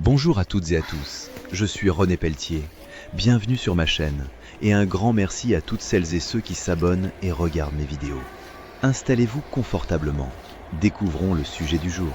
Bonjour à toutes et à tous, je suis René Pelletier. Bienvenue sur ma chaîne et un grand merci à toutes celles et ceux qui s'abonnent et regardent mes vidéos. Installez-vous confortablement, découvrons le sujet du jour.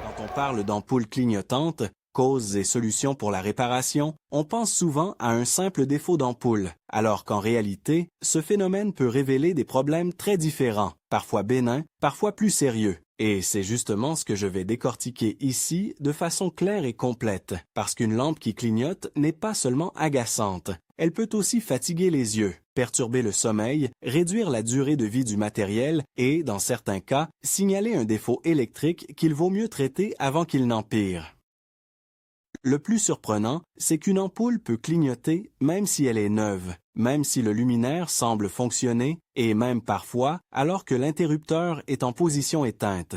Quand on parle d'ampoules clignotantes, causes et solutions pour la réparation, on pense souvent à un simple défaut d'ampoule, alors qu'en réalité, ce phénomène peut révéler des problèmes très différents, parfois bénins, parfois plus sérieux. Et c'est justement ce que je vais décortiquer ici de façon claire et complète, parce qu'une lampe qui clignote n'est pas seulement agaçante, elle peut aussi fatiguer les yeux, perturber le sommeil, réduire la durée de vie du matériel et, dans certains cas, signaler un défaut électrique qu'il vaut mieux traiter avant qu'il n'empire. Le plus surprenant, c'est qu'une ampoule peut clignoter même si elle est neuve, même si le luminaire semble fonctionner et même parfois alors que l'interrupteur est en position éteinte.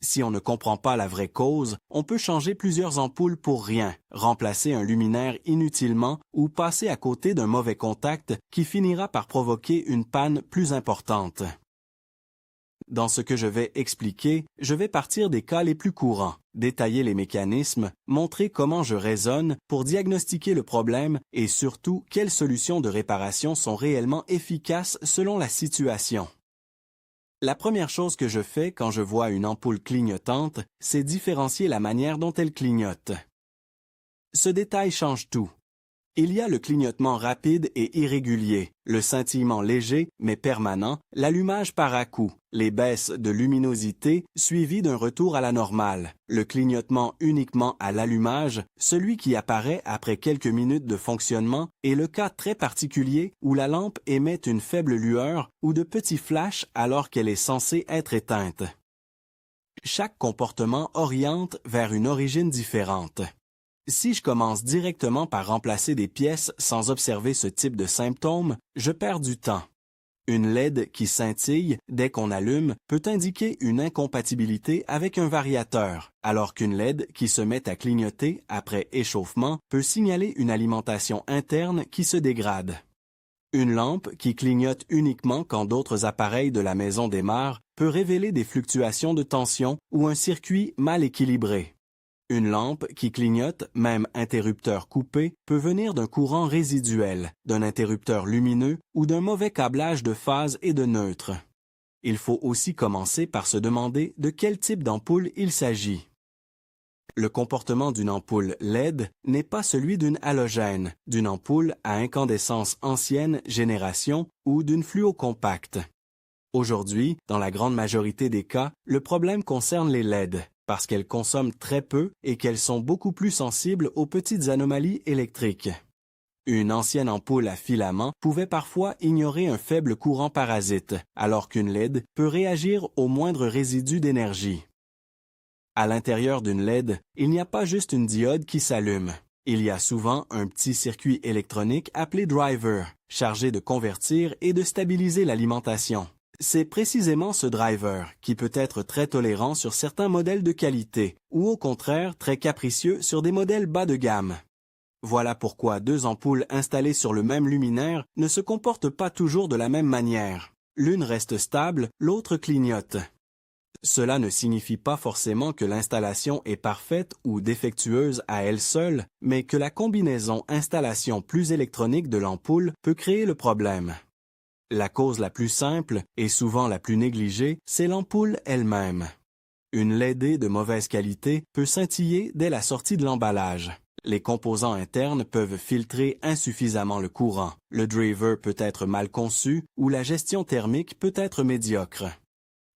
Si on ne comprend pas la vraie cause, on peut changer plusieurs ampoules pour rien, remplacer un luminaire inutilement ou passer à côté d'un mauvais contact qui finira par provoquer une panne plus importante. Dans ce que je vais expliquer, je vais partir des cas les plus courants, détailler les mécanismes, montrer comment je raisonne pour diagnostiquer le problème et surtout quelles solutions de réparation sont réellement efficaces selon la situation. La première chose que je fais quand je vois une ampoule clignotante, c'est différencier la manière dont elle clignote. Ce détail change tout. Il y a le clignotement rapide et irrégulier, le scintillement léger mais permanent, l'allumage par à-coups, les baisses de luminosité suivies d'un retour à la normale, le clignotement uniquement à l'allumage, celui qui apparaît après quelques minutes de fonctionnement, et le cas très particulier où la lampe émet une faible lueur ou de petits flashs alors qu'elle est censée être éteinte. Chaque comportement oriente vers une origine différente. Si je commence directement par remplacer des pièces sans observer ce type de symptômes, je perds du temps. Une LED qui scintille dès qu'on allume peut indiquer une incompatibilité avec un variateur, alors qu'une LED qui se met à clignoter après échauffement peut signaler une alimentation interne qui se dégrade. Une lampe qui clignote uniquement quand d'autres appareils de la maison démarrent peut révéler des fluctuations de tension ou un circuit mal équilibré. Une lampe qui clignote, même interrupteur coupé, peut venir d'un courant résiduel, d'un interrupteur lumineux ou d'un mauvais câblage de phase et de neutre. Il faut aussi commencer par se demander de quel type d'ampoule il s'agit. Le comportement d'une ampoule LED n'est pas celui d'une halogène, d'une ampoule à incandescence ancienne génération ou d'une fluocompacte. Aujourd'hui, dans la grande majorité des cas, le problème concerne les LED, parce qu'elles consomment très peu et qu'elles sont beaucoup plus sensibles aux petites anomalies électriques. Une ancienne ampoule à filament pouvait parfois ignorer un faible courant parasite, alors qu'une LED peut réagir au moindre résidu d'énergie. À l'intérieur d'une LED, il n'y a pas juste une diode qui s'allume. Il y a souvent un petit circuit électronique appelé driver, chargé de convertir et de stabiliser l'alimentation. C'est précisément ce driver qui peut être très tolérant sur certains modèles de qualité ou au contraire très capricieux sur des modèles bas de gamme. Voilà pourquoi deux ampoules installées sur le même luminaire ne se comportent pas toujours de la même manière. L'une reste stable, l'autre clignote. Cela ne signifie pas forcément que l'installation est parfaite ou défectueuse à elle seule, mais que la combinaison installation plus électronique de l'ampoule peut créer le problème. La cause la plus simple, et souvent la plus négligée, c'est l'ampoule elle-même. Une LED de mauvaise qualité peut scintiller dès la sortie de l'emballage. Les composants internes peuvent filtrer insuffisamment le courant, le driver peut être mal conçu ou la gestion thermique peut être médiocre.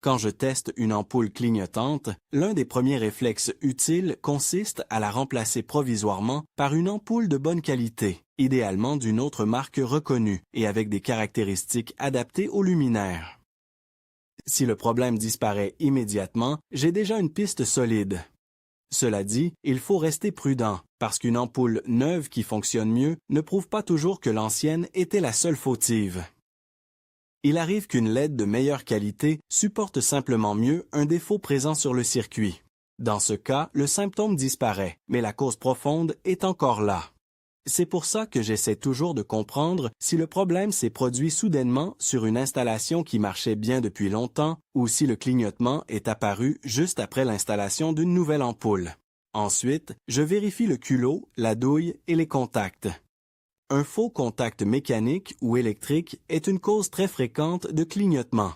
Quand je teste une ampoule clignotante, l'un des premiers réflexes utiles consiste à la remplacer provisoirement par une ampoule de bonne qualité, idéalement d'une autre marque reconnue et avec des caractéristiques adaptées au luminaire. Si le problème disparaît immédiatement, j'ai déjà une piste solide. Cela dit, il faut rester prudent, parce qu'une ampoule neuve qui fonctionne mieux ne prouve pas toujours que l'ancienne était la seule fautive. Il arrive qu'une LED de meilleure qualité supporte simplement mieux un défaut présent sur le circuit. Dans ce cas, le symptôme disparaît, mais la cause profonde est encore là. C'est pour ça que j'essaie toujours de comprendre si le problème s'est produit soudainement sur une installation qui marchait bien depuis longtemps ou si le clignotement est apparu juste après l'installation d'une nouvelle ampoule. Ensuite, je vérifie le culot, la douille et les contacts. Un faux contact mécanique ou électrique est une cause très fréquente de clignotement.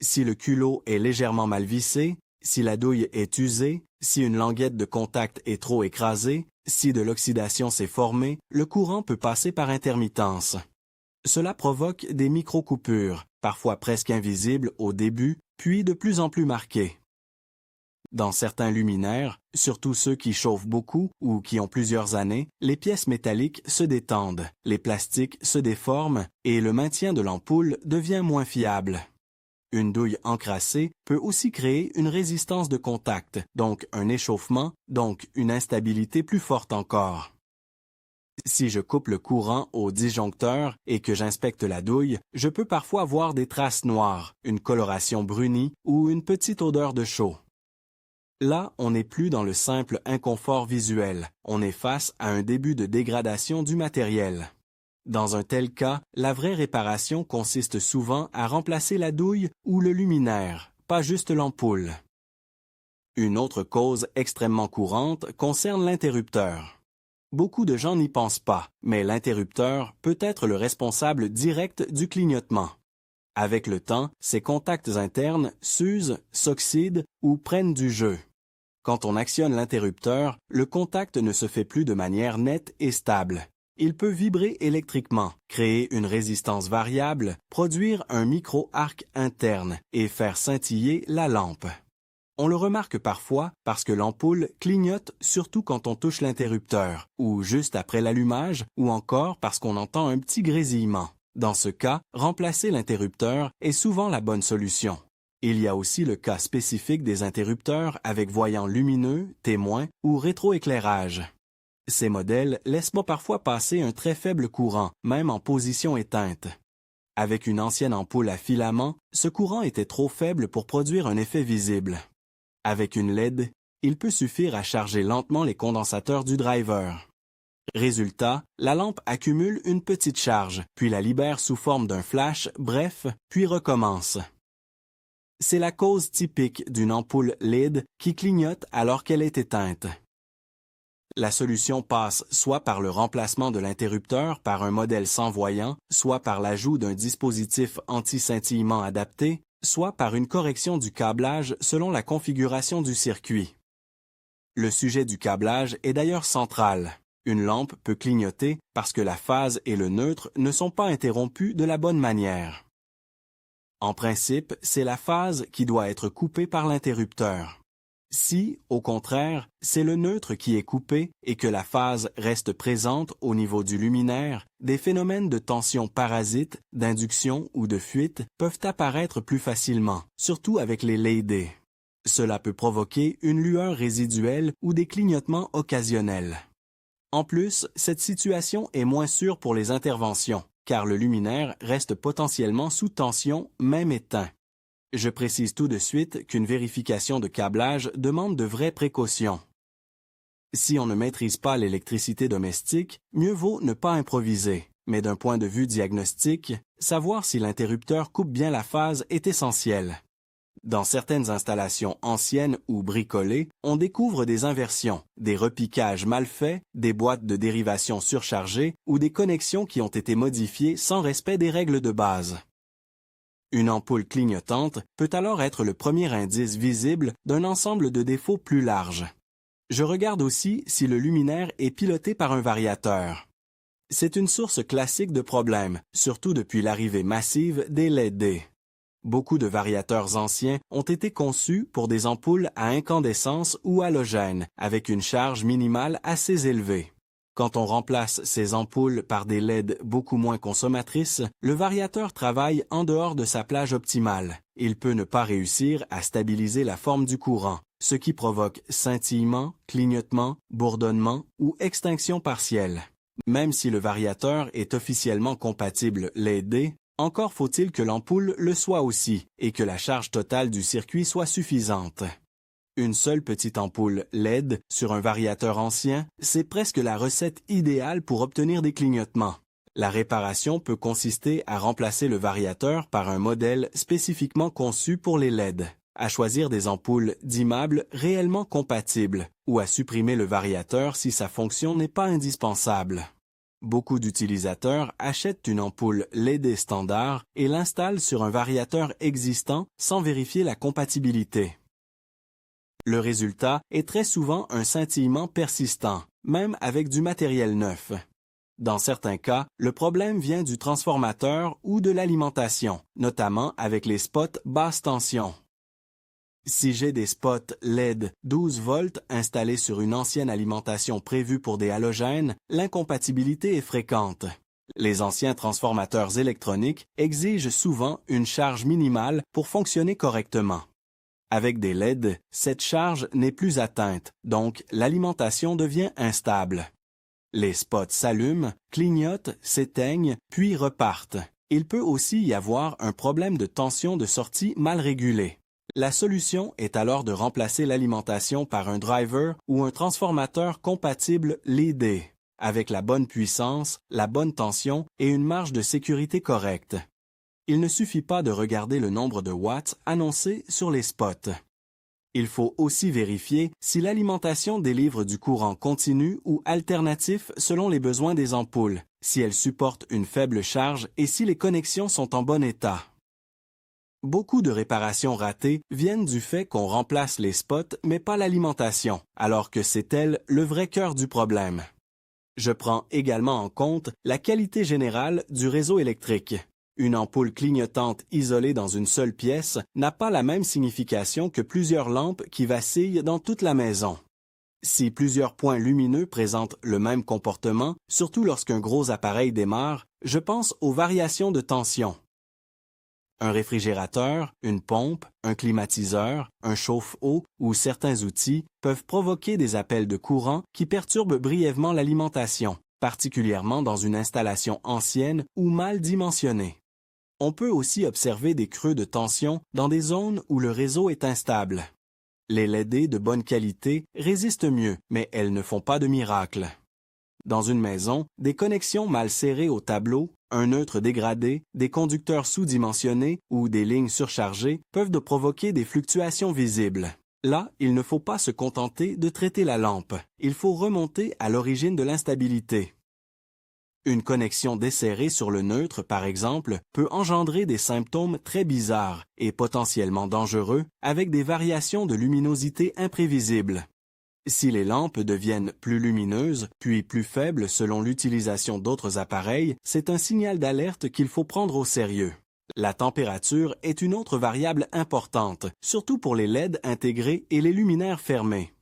Si le culot est légèrement mal vissé, si la douille est usée, si une languette de contact est trop écrasée, si de l'oxydation s'est formée, le courant peut passer par intermittence. Cela provoque des micro-coupures, parfois presque invisibles au début, puis de plus en plus marquées. Dans certains luminaires, surtout ceux qui chauffent beaucoup ou qui ont plusieurs années, les pièces métalliques se détendent, les plastiques se déforment et le maintien de l'ampoule devient moins fiable. Une douille encrassée peut aussi créer une résistance de contact, donc un échauffement, donc une instabilité plus forte encore. Si je coupe le courant au disjoncteur et que j'inspecte la douille, je peux parfois voir des traces noires, une coloration brunie ou une petite odeur de chaud. Là, on n'est plus dans le simple inconfort visuel, on est face à un début de dégradation du matériel. Dans un tel cas, la vraie réparation consiste souvent à remplacer la douille ou le luminaire, pas juste l'ampoule. Une autre cause extrêmement courante concerne l'interrupteur. Beaucoup de gens n'y pensent pas, mais l'interrupteur peut être le responsable direct du clignotement. Avec le temps, ces contacts internes s'usent, s'oxydent ou prennent du jeu. Quand on actionne l'interrupteur, le contact ne se fait plus de manière nette et stable. Il peut vibrer électriquement, créer une résistance variable, produire un micro-arc interne et faire scintiller la lampe. On le remarque parfois parce que l'ampoule clignote surtout quand on touche l'interrupteur, ou juste après l'allumage, ou encore parce qu'on entend un petit grésillement. Dans ce cas, remplacer l'interrupteur est souvent la bonne solution. Il y a aussi le cas spécifique des interrupteurs avec voyants lumineux, témoins ou rétroéclairage. Ces modèles laissent parfois passer un très faible courant, même en position éteinte. Avec une ancienne ampoule à filament, ce courant était trop faible pour produire un effet visible. Avec une LED, il peut suffire à charger lentement les condensateurs du driver. Résultat, la lampe accumule une petite charge, puis la libère sous forme d'un flash, bref, puis recommence. C'est la cause typique d'une ampoule LED qui clignote alors qu'elle est éteinte. La solution passe soit par le remplacement de l'interrupteur par un modèle sans voyant, soit par l'ajout d'un dispositif anti-scintillement adapté, soit par une correction du câblage selon la configuration du circuit. Le sujet du câblage est d'ailleurs central. Une lampe peut clignoter parce que la phase et le neutre ne sont pas interrompus de la bonne manière. En principe, c'est la phase qui doit être coupée par l'interrupteur. Si, au contraire, c'est le neutre qui est coupé et que la phase reste présente au niveau du luminaire, des phénomènes de tension parasite, d'induction ou de fuite peuvent apparaître plus facilement, surtout avec les LED. Cela peut provoquer une lueur résiduelle ou des clignotements occasionnels. En plus, cette situation est moins sûre pour les interventions, car le luminaire reste potentiellement sous tension même éteint. Je précise tout de suite qu'une vérification de câblage demande de vraies précautions. Si on ne maîtrise pas l'électricité domestique, mieux vaut ne pas improviser. Mais d'un point de vue diagnostique, savoir si l'interrupteur coupe bien la phase est essentiel. Dans certaines installations anciennes ou bricolées, on découvre des inversions, des repiquages mal faits, des boîtes de dérivation surchargées ou des connexions qui ont été modifiées sans respect des règles de base. Une ampoule clignotante peut alors être le premier indice visible d'un ensemble de défauts plus large. Je regarde aussi si le luminaire est piloté par un variateur. C'est une source classique de problèmes, surtout depuis l'arrivée massive des LED. Beaucoup de variateurs anciens ont été conçus pour des ampoules à incandescence ou halogène, avec une charge minimale assez élevée. Quand on remplace ces ampoules par des LED beaucoup moins consommatrices, le variateur travaille en dehors de sa plage optimale. Il peut ne pas réussir à stabiliser la forme du courant, ce qui provoque scintillement, clignotement, bourdonnement ou extinction partielle. Même si le variateur est officiellement compatible LED, encore faut-il que l'ampoule le soit aussi et que la charge totale du circuit soit suffisante. Une seule petite ampoule LED sur un variateur ancien, c'est presque la recette idéale pour obtenir des clignotements. La réparation peut consister à remplacer le variateur par un modèle spécifiquement conçu pour les LED. à choisir des ampoules dimmables réellement compatibles ou à supprimer le variateur si sa fonction n'est pas indispensable. Beaucoup d'utilisateurs achètent une ampoule LED standard et l'installent sur un variateur existant sans vérifier la compatibilité. Le résultat est très souvent un scintillement persistant, même avec du matériel neuf. Dans certains cas, le problème vient du transformateur ou de l'alimentation, notamment avec les spots basse tension. Si j'ai des spots LED 12 volts installés sur une ancienne alimentation prévue pour des halogènes, l'incompatibilité est fréquente. Les anciens transformateurs électroniques exigent souvent une charge minimale pour fonctionner correctement. Avec des LED, cette charge n'est plus atteinte, donc l'alimentation devient instable. Les spots s'allument, clignotent, s'éteignent, puis repartent. Il peut aussi y avoir un problème de tension de sortie mal régulé. La solution est alors de remplacer l'alimentation par un driver ou un transformateur compatible LED, avec la bonne puissance, la bonne tension et une marge de sécurité correcte. Il ne suffit pas de regarder le nombre de watts annoncé sur les spots. Il faut aussi vérifier si l'alimentation délivre du courant continu ou alternatif selon les besoins des ampoules, si elles supportent une faible charge et si les connexions sont en bon état. Beaucoup de réparations ratées viennent du fait qu'on remplace les spots mais pas l'alimentation, alors que c'est elle le vrai cœur du problème. Je prends également en compte la qualité générale du réseau électrique. Une ampoule clignotante isolée dans une seule pièce n'a pas la même signification que plusieurs lampes qui vacillent dans toute la maison. Si plusieurs points lumineux présentent le même comportement, surtout lorsqu'un gros appareil démarre, je pense aux variations de tension. Un réfrigérateur, une pompe, un climatiseur, un chauffe-eau ou certains outils peuvent provoquer des appels de courant qui perturbent brièvement l'alimentation, particulièrement dans une installation ancienne ou mal dimensionnée. On peut aussi observer des creux de tension dans des zones où le réseau est instable. Les LED de bonne qualité résistent mieux, mais elles ne font pas de miracle. Dans une maison, des connexions mal serrées au tableau, un neutre dégradé, des conducteurs sous-dimensionnés ou des lignes surchargées peuvent provoquer des fluctuations visibles. Là, il ne faut pas se contenter de traiter la lampe. Il faut remonter à l'origine de l'instabilité. Une connexion desserrée sur le neutre, par exemple, peut engendrer des symptômes très bizarres et potentiellement dangereux avec des variations de luminosité imprévisibles. Si les lampes deviennent plus lumineuses, puis plus faibles selon l'utilisation d'autres appareils, c'est un signal d'alerte qu'il faut prendre au sérieux. La température est une autre variable importante, surtout pour les LED intégrés et les luminaires fermés.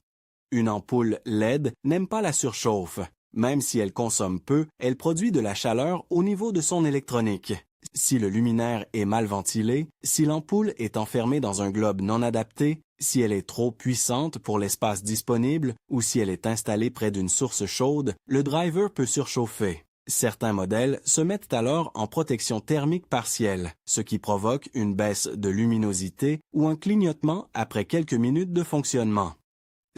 Une ampoule LED n'aime pas la surchauffe. Même si elle consomme peu, elle produit de la chaleur au niveau de son électronique. Si le luminaire est mal ventilé, si l'ampoule est enfermée dans un globe non adapté, si elle est trop puissante pour l'espace disponible ou si elle est installée près d'une source chaude, le driver peut surchauffer. Certains modèles se mettent alors en protection thermique partielle, ce qui provoque une baisse de luminosité ou un clignotement après quelques minutes de fonctionnement.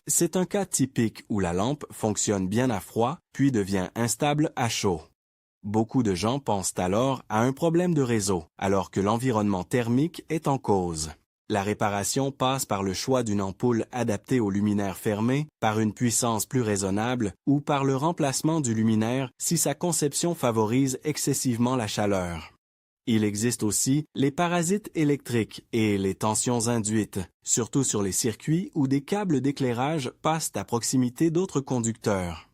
C'est un cas typique où la lampe fonctionne bien à froid, puis devient instable à chaud. Beaucoup de gens pensent alors à un problème de réseau, alors que l'environnement thermique est en cause. La réparation passe par le choix d'une ampoule adaptée au luminaire fermé, par une puissance plus raisonnable ou par le remplacement du luminaire si sa conception favorise excessivement la chaleur. Il existe aussi les parasites électriques et les tensions induites, surtout sur les circuits où des câbles d'éclairage passent à proximité d'autres conducteurs.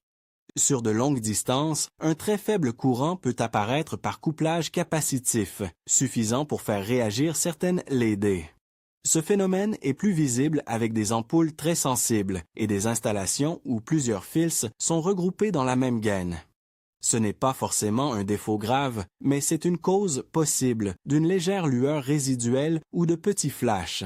Sur de longues distances, un très faible courant peut apparaître par couplage capacitif, suffisant pour faire réagir certaines LED. Ce phénomène est plus visible avec des ampoules très sensibles et des installations où plusieurs fils sont regroupés dans la même gaine. Ce n'est pas forcément un défaut grave, mais c'est une cause possible d'une légère lueur résiduelle ou de petits flashs.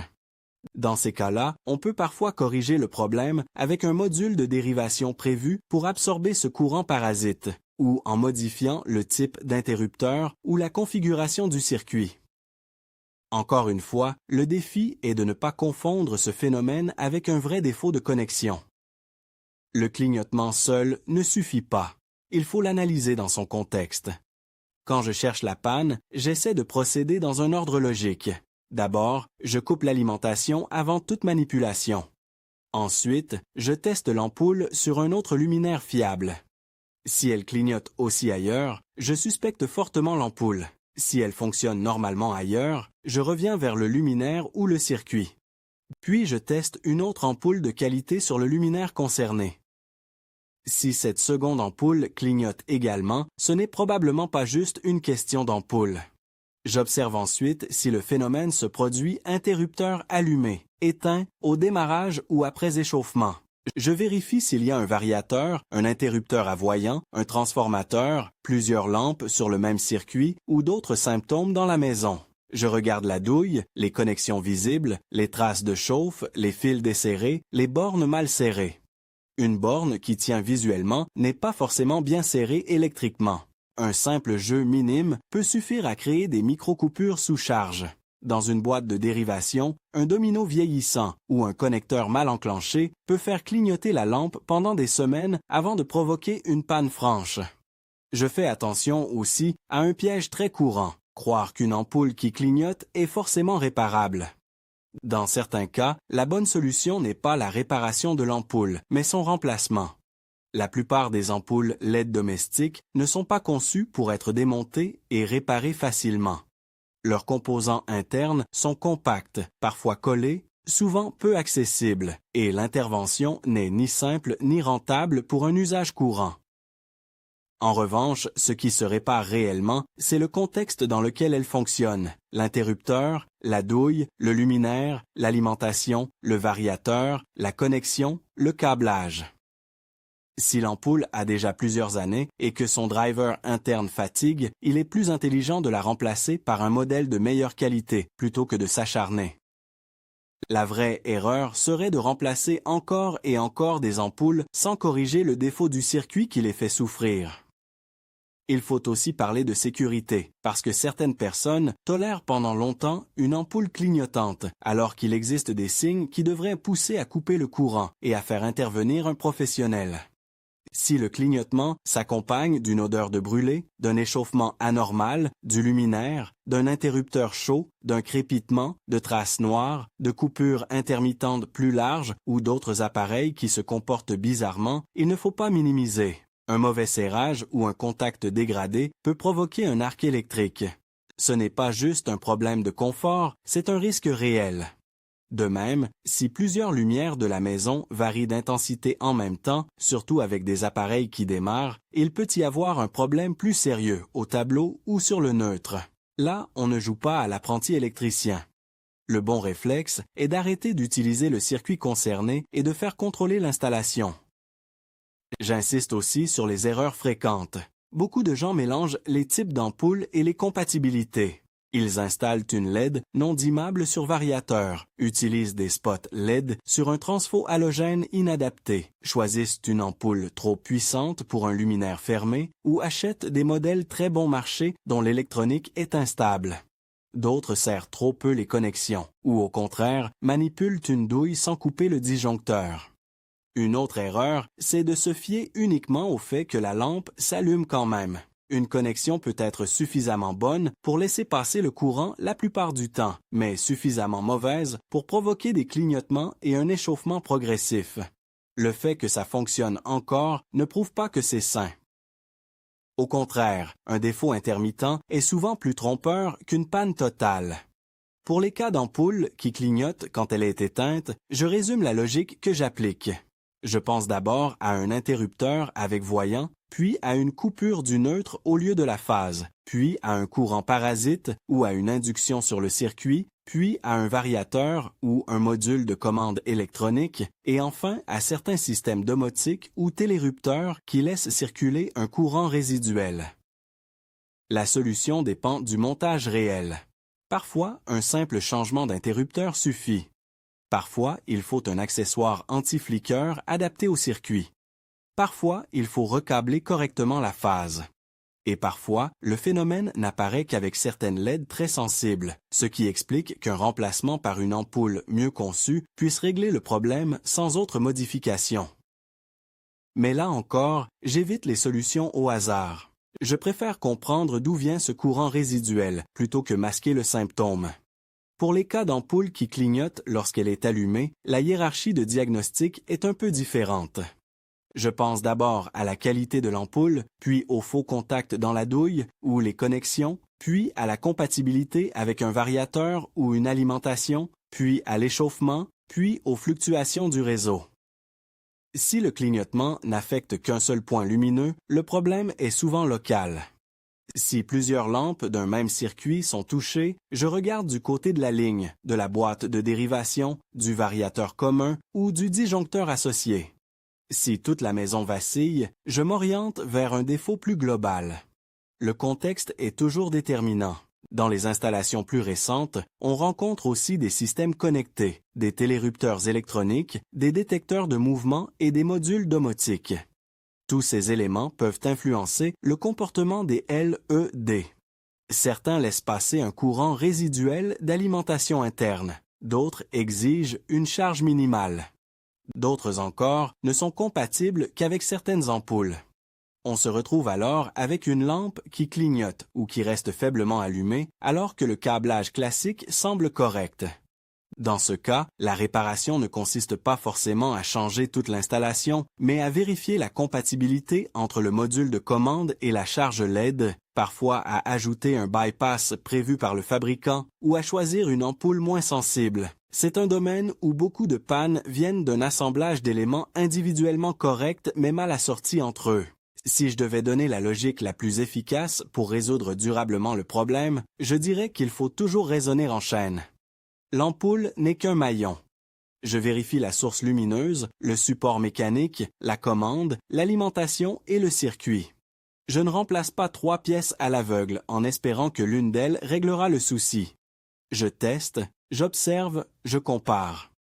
Dans ces cas-là, on peut parfois corriger le problème avec un module de dérivation prévu pour absorber ce courant parasite, ou en modifiant le type d'interrupteur ou la configuration du circuit. Encore une fois, le défi est de ne pas confondre ce phénomène avec un vrai défaut de connexion. Le clignotement seul ne suffit pas. Il faut l'analyser dans son contexte. Quand je cherche la panne, j'essaie de procéder dans un ordre logique. D'abord, je coupe l'alimentation avant toute manipulation. Ensuite, je teste l'ampoule sur un autre luminaire fiable. Si elle clignote aussi ailleurs, je suspecte fortement l'ampoule. Si elle fonctionne normalement ailleurs, je reviens vers le luminaire ou le circuit. Puis je teste une autre ampoule de qualité sur le luminaire concerné. Si cette seconde ampoule clignote également, ce n'est probablement pas juste une question d'ampoule. J'observe ensuite si le phénomène se produit interrupteur allumé, éteint, au démarrage ou après échauffement. Je vérifie s'il y a un variateur, un interrupteur à voyant, un transformateur, plusieurs lampes sur le même circuit ou d'autres symptômes dans la maison. Je regarde la douille, les connexions visibles, les traces de chauffe, les fils desserrés, les bornes mal serrées. Une borne qui tient visuellement n'est pas forcément bien serrée électriquement. Un simple jeu minime peut suffire à créer des micro-coupures sous charge. Dans une boîte de dérivation, un domino vieillissant ou un connecteur mal enclenché peut faire clignoter la lampe pendant des semaines avant de provoquer une panne franche. Je fais attention aussi à un piège très courant, croire qu'une ampoule qui clignote est forcément réparable. Dans certains cas, la bonne solution n'est pas la réparation de l'ampoule, mais son remplacement. La plupart des ampoules LED domestiques ne sont pas conçues pour être démontées et réparées facilement. Leurs composants internes sont compacts, parfois collés, souvent peu accessibles, et l'intervention n'est ni simple ni rentable pour un usage courant. En revanche, ce qui se répare réellement, c'est le contexte dans lequel elle fonctionne, l'interrupteur, la douille, le luminaire, l'alimentation, le variateur, la connexion, le câblage. Si l'ampoule a déjà plusieurs années et que son driver interne fatigue, il est plus intelligent de la remplacer par un modèle de meilleure qualité plutôt que de s'acharner. La vraie erreur serait de remplacer encore et encore des ampoules sans corriger le défaut du circuit qui les fait souffrir. Il faut aussi parler de sécurité, parce que certaines personnes tolèrent pendant longtemps une ampoule clignotante, alors qu'il existe des signes qui devraient pousser à couper le courant et à faire intervenir un professionnel. Si le clignotement s'accompagne d'une odeur de brûlé, d'un échauffement anormal, du luminaire, d'un interrupteur chaud, d'un crépitement, de traces noires, de coupures intermittentes plus larges ou d'autres appareils qui se comportent bizarrement, il ne faut pas minimiser. Un mauvais serrage ou un contact dégradé peut provoquer un arc électrique. Ce n'est pas juste un problème de confort, c'est un risque réel. De même, si plusieurs lumières de la maison varient d'intensité en même temps, surtout avec des appareils qui démarrent, il peut y avoir un problème plus sérieux au tableau ou sur le neutre. Là, on ne joue pas à l'apprenti électricien. Le bon réflexe est d'arrêter d'utiliser le circuit concerné et de faire contrôler l'installation. J'insiste aussi sur les erreurs fréquentes. Beaucoup de gens mélangent les types d'ampoules et les compatibilités. Ils installent une LED non dimmable sur variateur, utilisent des spots LED sur un transfo halogène inadapté, choisissent une ampoule trop puissante pour un luminaire fermé ou achètent des modèles très bon marché dont l'électronique est instable. D'autres serrent trop peu les connexions ou au contraire manipulent une douille sans couper le disjoncteur. Une autre erreur, c'est de se fier uniquement au fait que la lampe s'allume quand même. Une connexion peut être suffisamment bonne pour laisser passer le courant la plupart du temps, mais suffisamment mauvaise pour provoquer des clignotements et un échauffement progressif. Le fait que ça fonctionne encore ne prouve pas que c'est sain. Au contraire, un défaut intermittent est souvent plus trompeur qu'une panne totale. Pour les cas d'ampoule qui clignotent quand elle est éteinte, je résume la logique que j'applique. Je pense d'abord à un interrupteur avec voyant, puis à une coupure du neutre au lieu de la phase, puis à un courant parasite ou à une induction sur le circuit, puis à un variateur ou un module de commande électronique, et enfin à certains systèmes domotiques ou télérupteurs qui laissent circuler un courant résiduel. La solution dépend du montage réel. Parfois, un simple changement d'interrupteur suffit. Parfois, il faut un accessoire anti-flicker adapté au circuit. Parfois, il faut recabler correctement la phase. Et parfois, le phénomène n'apparaît qu'avec certaines LED très sensibles, ce qui explique qu'un remplacement par une ampoule mieux conçue puisse régler le problème sans autre modification. Mais là encore, j'évite les solutions au hasard. Je préfère comprendre d'où vient ce courant résiduel plutôt que masquer le symptôme. Pour les cas d'ampoule qui clignote lorsqu'elle est allumée, la hiérarchie de diagnostic est un peu différente. Je pense d'abord à la qualité de l'ampoule, puis au faux contact dans la douille ou les connexions, puis à la compatibilité avec un variateur ou une alimentation, puis à l'échauffement, puis aux fluctuations du réseau. Si le clignotement n'affecte qu'un seul point lumineux, le problème est souvent local. Si plusieurs lampes d'un même circuit sont touchées, je regarde du côté de la ligne, de la boîte de dérivation, du variateur commun ou du disjoncteur associé. Si toute la maison vacille, je m'oriente vers un défaut plus global. Le contexte est toujours déterminant. Dans les installations plus récentes, on rencontre aussi des systèmes connectés, des télérupteurs électroniques, des détecteurs de mouvement et des modules domotiques. Tous ces éléments peuvent influencer le comportement des LED. Certains laissent passer un courant résiduel d'alimentation interne, d'autres exigent une charge minimale. D'autres encore ne sont compatibles qu'avec certaines ampoules. On se retrouve alors avec une lampe qui clignote ou qui reste faiblement allumée alors que le câblage classique semble correct. Dans ce cas, la réparation ne consiste pas forcément à changer toute l'installation, mais à vérifier la compatibilité entre le module de commande et la charge LED, parfois à ajouter un bypass prévu par le fabricant ou à choisir une ampoule moins sensible. C'est un domaine où beaucoup de pannes viennent d'un assemblage d'éléments individuellement corrects mais mal assortis entre eux. Si je devais donner la logique la plus efficace pour résoudre durablement le problème, je dirais qu'il faut toujours raisonner en chaîne. L'ampoule n'est qu'un maillon. Je vérifie la source lumineuse, le support mécanique, la commande, l'alimentation et le circuit. Je ne remplace pas 3 pièces à l'aveugle en espérant que l'une d'elles réglera le souci. Je teste, j'observe, je compare.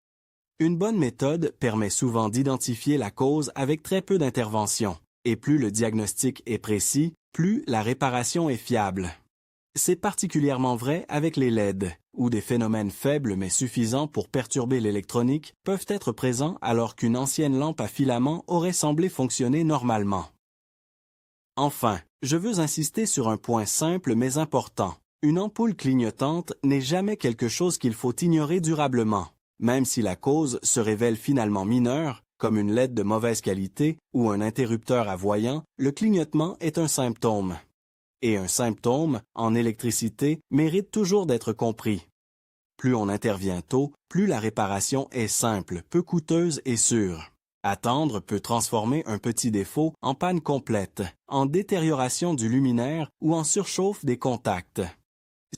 Une bonne méthode permet souvent d'identifier la cause avec très peu d'intervention, et plus le diagnostic est précis, plus la réparation est fiable. C'est particulièrement vrai avec les LED, où des phénomènes faibles mais suffisants pour perturber l'électronique peuvent être présents alors qu'une ancienne lampe à filament aurait semblé fonctionner normalement. Enfin, je veux insister sur un point simple mais important. Une ampoule clignotante n'est jamais quelque chose qu'il faut ignorer durablement. Même si la cause se révèle finalement mineure, comme une LED de mauvaise qualité ou un interrupteur à voyant, le clignotement est un symptôme. Et un symptôme, en électricité, mérite toujours d'être compris. Plus on intervient tôt, plus la réparation est simple, peu coûteuse et sûre. Attendre peut transformer un petit défaut en panne complète, en détérioration du luminaire ou en surchauffe des contacts.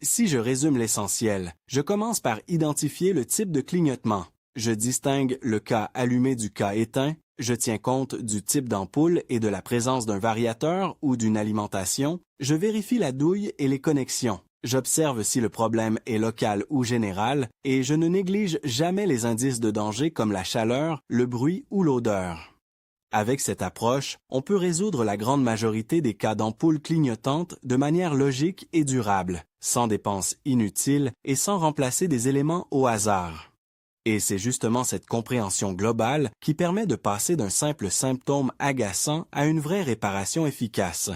Si je résume l'essentiel, je commence par identifier le type de clignotement. Je distingue le cas allumé du cas éteint, je tiens compte du type d'ampoule et de la présence d'un variateur ou d'une alimentation, je vérifie la douille et les connexions. J'observe si le problème est local ou général et je ne néglige jamais les indices de danger comme la chaleur, le bruit ou l'odeur. Avec cette approche, on peut résoudre la grande majorité des cas d'ampoules clignotantes de manière logique et durable, sans dépenses inutiles et sans remplacer des éléments au hasard. Et c'est justement cette compréhension globale qui permet de passer d'un simple symptôme agaçant à une vraie réparation efficace.